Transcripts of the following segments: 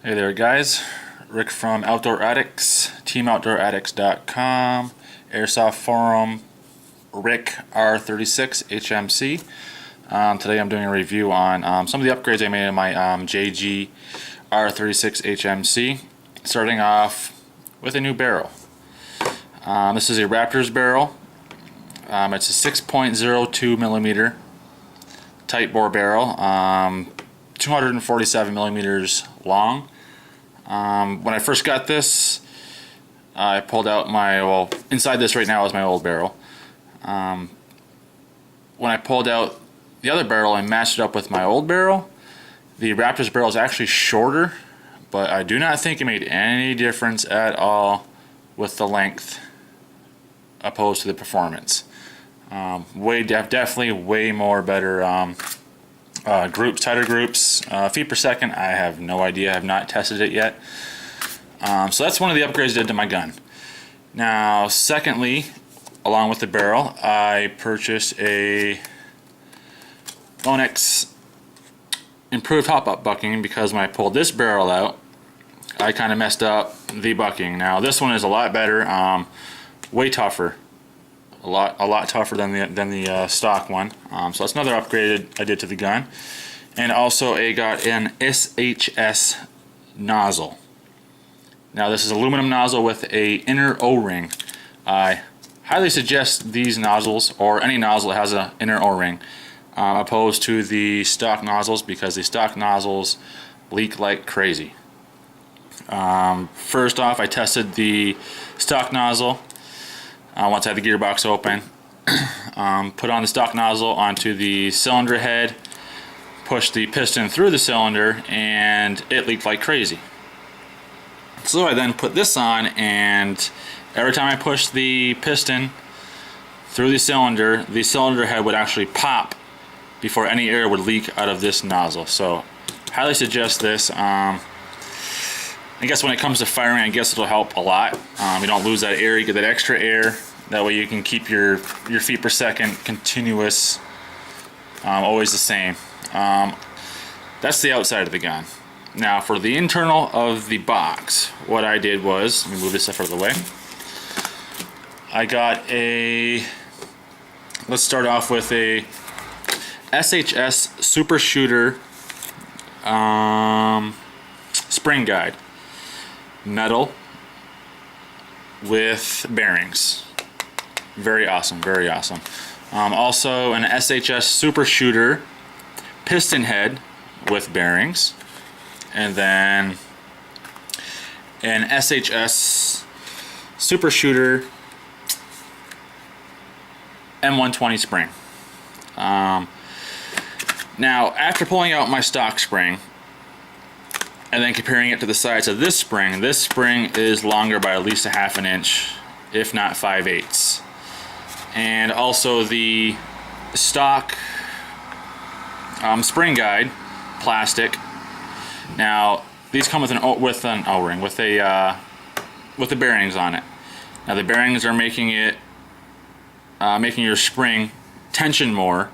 Hey there guys, Rick from Outdoor Addicts, teamoutdooraddicts.com, Airsoft Forum, Rick R36 HMC. Today I'm doing a review on some of the upgrades I made in my JG R36 HMC, starting off with a new barrel. This is a Raptors barrel. It's a 6.02 millimeter tight bore barrel, 247 millimeters long. When I first got this, I pulled out my, inside this right now is my old barrel. When I pulled out the other barrel and matched it up with my old barrel, the Raptors barrel is actually shorter, but I do not think it made any difference at all with the length opposed to the performance. Definitely way more better groups, tighter groups, feet per second. I have no idea. I have not tested it yet. So that's one of the upgrades I did to my gun. Now, secondly, along with the barrel, I purchased a Onyx improved hop-up bucking because when I pulled this barrel out, I kind of messed up the bucking. Now this one is a lot better, way tougher. A lot tougher than the stock one. So that's another upgrade I did to the gun. And also I got an SHS nozzle. Now this is aluminum nozzle with a inner O-ring. I highly suggest these nozzles, or any nozzle that has an inner O-ring, opposed to the stock nozzles, because the stock nozzles leak like crazy. First off, I tested the stock nozzle. Once I had the gearbox open, put on the stock nozzle onto the cylinder head, pushed the piston through the cylinder, and it leaked like crazy. So I then put this on, and every time I pushed the piston through the cylinder head would actually pop before any air would leak out of this nozzle. So highly suggest this. I guess when it comes to firing, I guess it'll help a lot. You don't lose that air, you get that extra air. That way you can keep your feet per second continuous, always the same. That's the outside of the gun. Now for the internal of the box, what I did was, let me move this stuff out of the way. I got let's start off with a SHS Super Shooter spring guide. Metal with bearings. Very awesome, very awesome. Also an SHS Super Shooter piston head with bearings, and then an SHS Super Shooter M120 spring. Now after pulling out my stock spring and then comparing it to the size of this spring is longer by at least a half an inch, if not 5/8. And also the stock spring guide, plastic. Now these come with an O-ring, with the bearings on it. Now the bearings are making making your spring tension more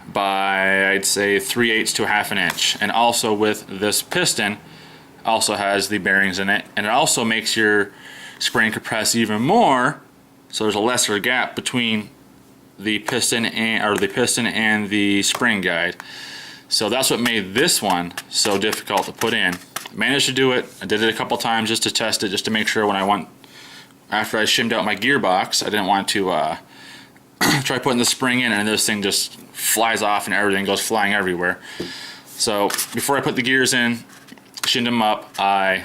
by, I'd say, 3/8 to a half an inch. And also with this piston, also has the bearings in it, and it also makes your spring compress even more, so there's a lesser gap between the piston and the spring guide. So that's what made this one so difficult to put in. Managed to do it. I did it a couple times just to test it, just to make sure after I shimmed out my gearbox, I didn't want to try putting the spring in and this thing just flies off and everything goes flying everywhere. So before I put the gears in, shinned them up, I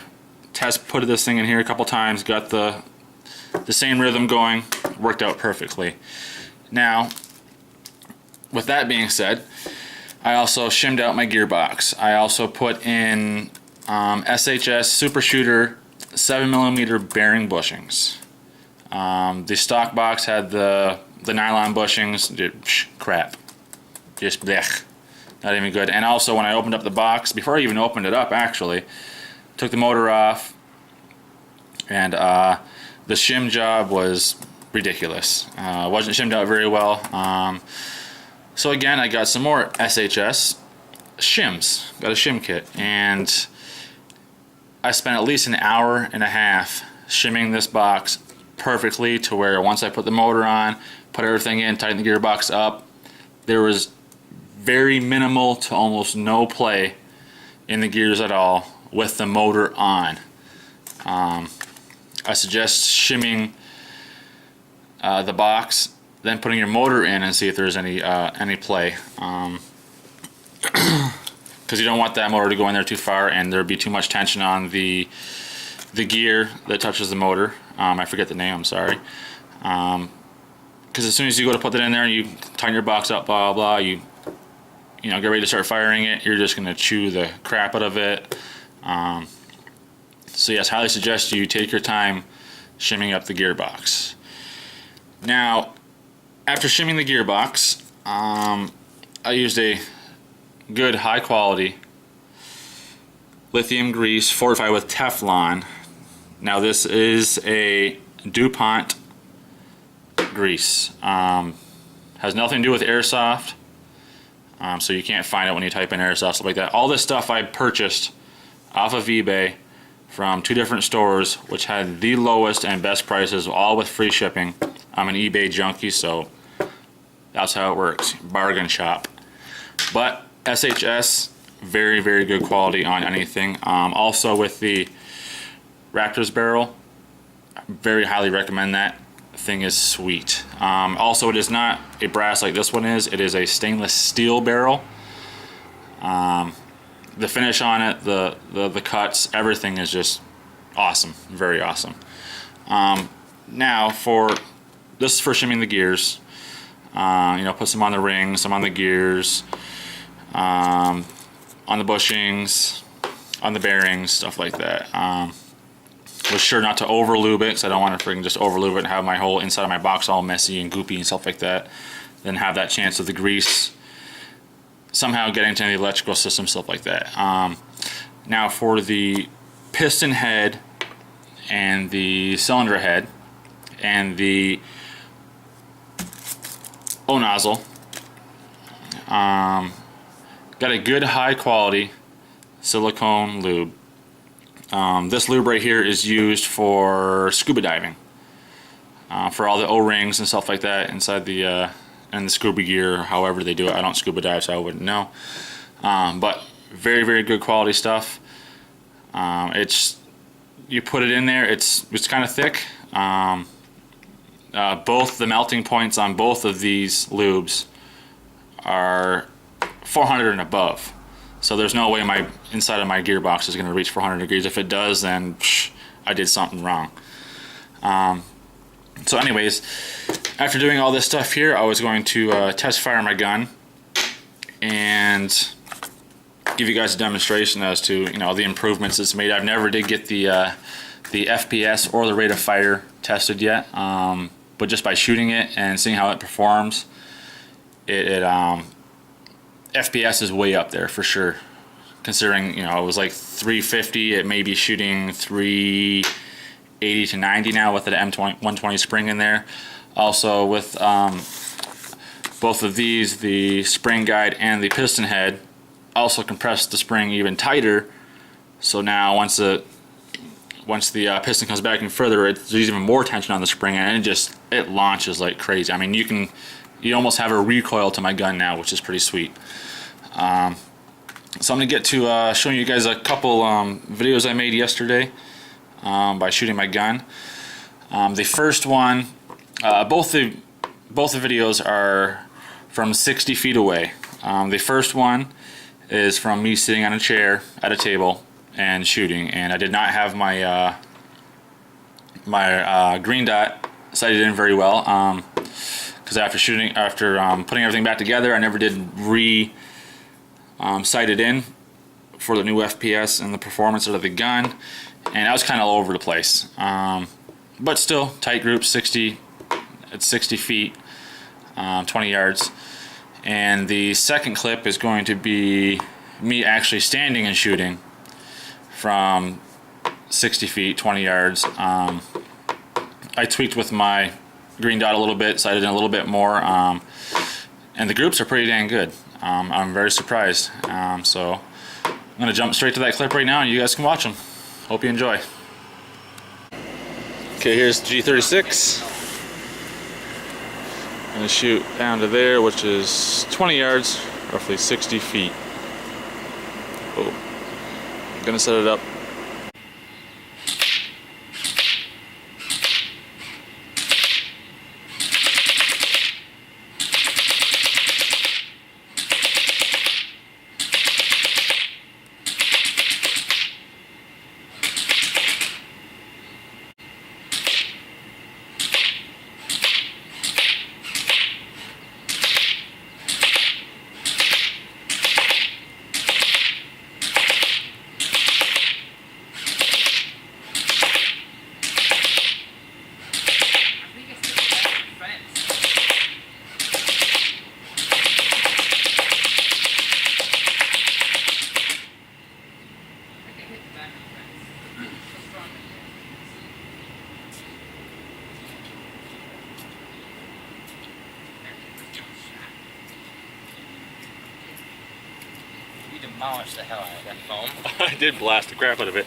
put this thing in here a couple times, got the same rhythm going, worked out perfectly. Now, with that being said, I also shimmed out my gearbox. I also put in SHS Super Shooter 7mm bearing bushings. The stock box had the nylon bushings. Crap. Just blech. Not even good. And also when I opened up the box, before I even opened it up actually, took the motor off, and the shim job was ridiculous. Wasn't shimmed out very well. So again, I got some more SHS shims. Got a shim kit, and I spent at least an hour and a half shimming this box perfectly to where once I put the motor on, put everything in, tighten the gearbox up, there was very minimal to almost no play in the gears at all with the motor on. I suggest shimming the box, then putting your motor in and see if there's any play. Because you don't want that motor to go in there too far and there'd be too much tension on the gear that touches the motor. I forget the name, I'm sorry. Because as soon as you go to put that in there and you tighten your box up, blah blah, you know, get ready to start firing it, you're just gonna chew the crap out of it. So yes, highly suggest you take your time shimming up the gearbox. Now, after shimming the gearbox, I used a good high quality lithium grease fortified with Teflon. Now this is a DuPont grease. Has nothing to do with Airsoft, so you can't find it when you type in Airsoft, stuff like that. All this stuff I purchased off of eBay from 2 different stores which had the lowest and best prices, all with free shipping. I'm an eBay junkie, so that's how it works. Bargain shop. But SHS, very, very good quality on anything. Also with the Raptors barrel, very highly recommend that. Thing is sweet. Also, it is not a brass like this one is. It is a stainless steel barrel. The finish on it, the cuts, everything is just awesome. Very awesome. Now this is for shimming the gears. You know, put some on the rings, some on the gears, on the bushings, on the bearings, stuff like that. Was sure not to over lube it because I don't want to freaking just over lube it and have my whole inside of my box all messy and goopy and stuff like that. Then have that chance of the grease somehow getting to the electrical system, stuff like that. Now for the piston head and the cylinder head and the O nozzle, got a good high quality silicone lube. This lube right here is used for scuba diving, for all the O-rings and stuff like that inside the and the scuba gear, however they do it. I don't scuba dive, so I wouldn't know. But very, very good quality stuff. You put it in there, it's kind of thick. Both the melting points on both of these lubes are 400 and above. So there's no way my inside of my gearbox is going to reach 400 degrees. If it does, then I did something wrong. So anyways, after doing all this stuff here, I was going to test fire my gun and give you guys a demonstration as to, you know, the improvements it's made. I've never did get the FPS or the rate of fire tested yet, but just by shooting it and seeing how it performs, FPS is way up there for sure. Considering, you know, it was like 350, it may be shooting 380 to 90 now with the M120 spring in there. Also with both of these, the spring guide and the piston head, also compressed the spring even tighter. So now once the piston comes back and further, there's even more tension on the spring, and it launches like crazy. I mean, you almost have a recoil to my gun now, which is pretty sweet. So I'm gonna get to showing you guys a couple videos I made yesterday by shooting my gun. The first one, both the videos are from 60 feet away. The first one is from me sitting on a chair at a table and shooting, and I did not have my green dot sighted in very well, because after putting everything back together, I never did sight it in for the new FPS and the performance of the gun, and I was kind of all over the place. But still, tight group, 60 feet, 20 yards. And the second clip is going to be me actually standing and shooting from 60 feet, 20 yards. I tweaked with my green dot a little bit, sighted in a little bit more, and the groups are pretty dang good. I'm very surprised. So I'm going to jump straight to that clip right now and you guys can watch them. Hope you enjoy. Okay, here's G36. I'm gonna shoot down to there, which is 20 yards, roughly 60 feet. Oh, I'm gonna set it up. Demolished the hell out of that foam. I did blast the crap out of it.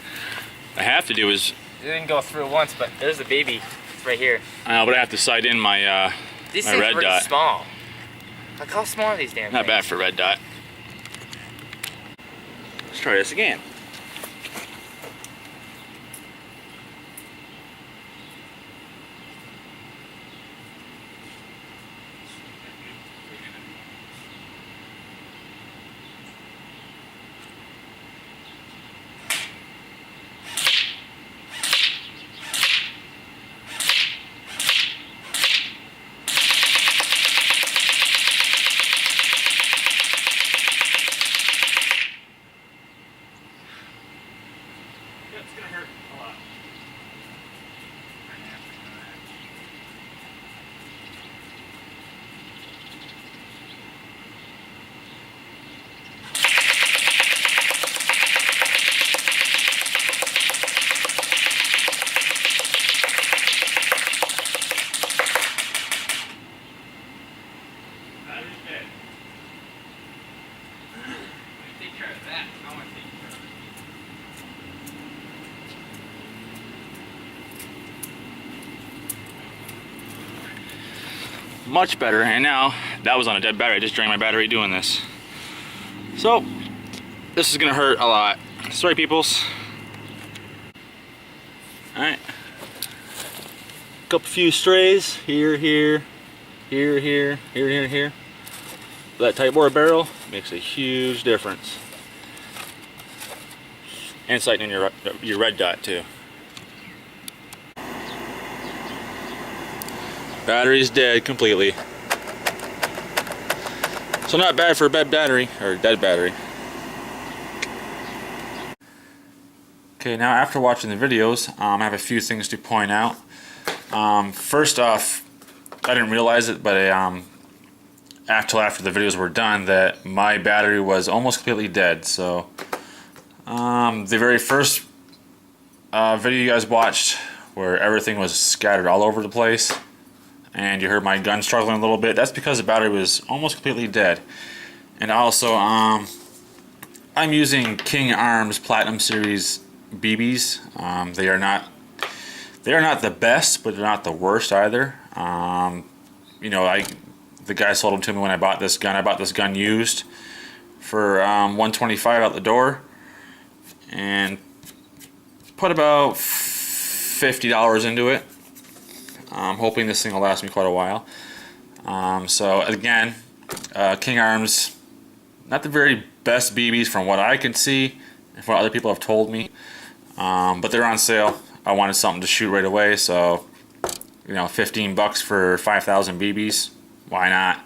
I have to do is... It didn't go through once, but there's the baby. It's right here. I know, but I have to sight in my These my things red are really dot. small. Look how small are these damn Not things? bad for red dot. Let's try this again. It's gonna hurt a lot. Take care of that. I want to take care of it. Much better, and now that was on a dead battery. I just drained my battery doing this. So this is gonna hurt a lot. Sorry, peoples. All right, couple few strays here, here, here, here, here, here, here. That tight bore barrel makes a huge difference. And sighting in your red dot too. Battery's dead completely. So not bad for a dead battery, or dead battery. Okay, now after watching the videos, I have a few things to point out. First off, I didn't realize it, but after the videos were done, that my battery was almost completely dead. So the very first video you guys watched, where everything was scattered all over the place, and you heard my gun struggling a little bit, that's because the battery was almost completely dead. And also, I'm using King Arms Platinum Series BBs. They are not the best, but they're not the worst either. You know, the guy sold them to me when I bought this gun. I bought this gun used for $125 out the door, and put about $50 into it. I'm hoping this thing will last me quite a while. So again, King Arms, not the very best BBs from what I can see and from what other people have told me, but they're on sale. I wanted something to shoot right away, so you know, 15 bucks for 5,000 BBs, why not?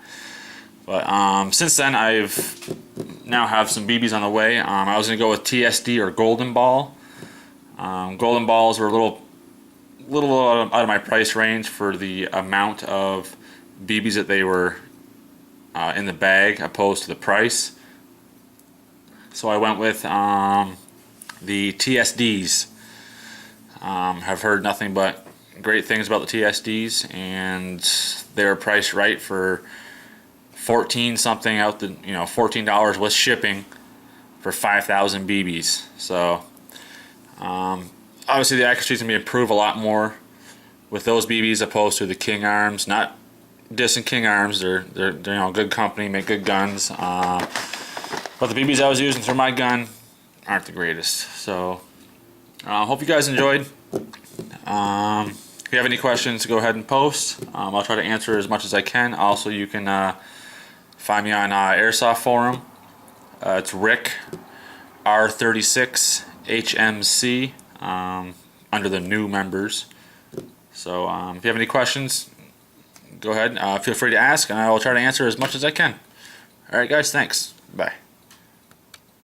But since then, I've now have some BBs on the way. I was gonna go with TSD or Golden Ball. Golden Balls were a little out of my price range for the amount of BBs that they were in the bag opposed to the price. So I went with the TSDs. Have heard nothing but great things about the TSDs, and they're priced right for 14 something out the, you know, $14 with shipping for 5,000 BBs. So Obviously, the accuracy is going to be improved a lot more with those BBs opposed to the King Arms. Not dissing King Arms, they're good company, make good guns. But the BBs I was using through my gun aren't the greatest. So, hope you guys enjoyed. If you have any questions, go ahead and post. I'll try to answer as much as I can. Also, you can find me on Airsoft forum. It's Rick R36 HMC under the new members. So if you have any questions, go ahead. Feel free to ask, and I will try to answer as much as I can. All right, guys. Thanks. Bye.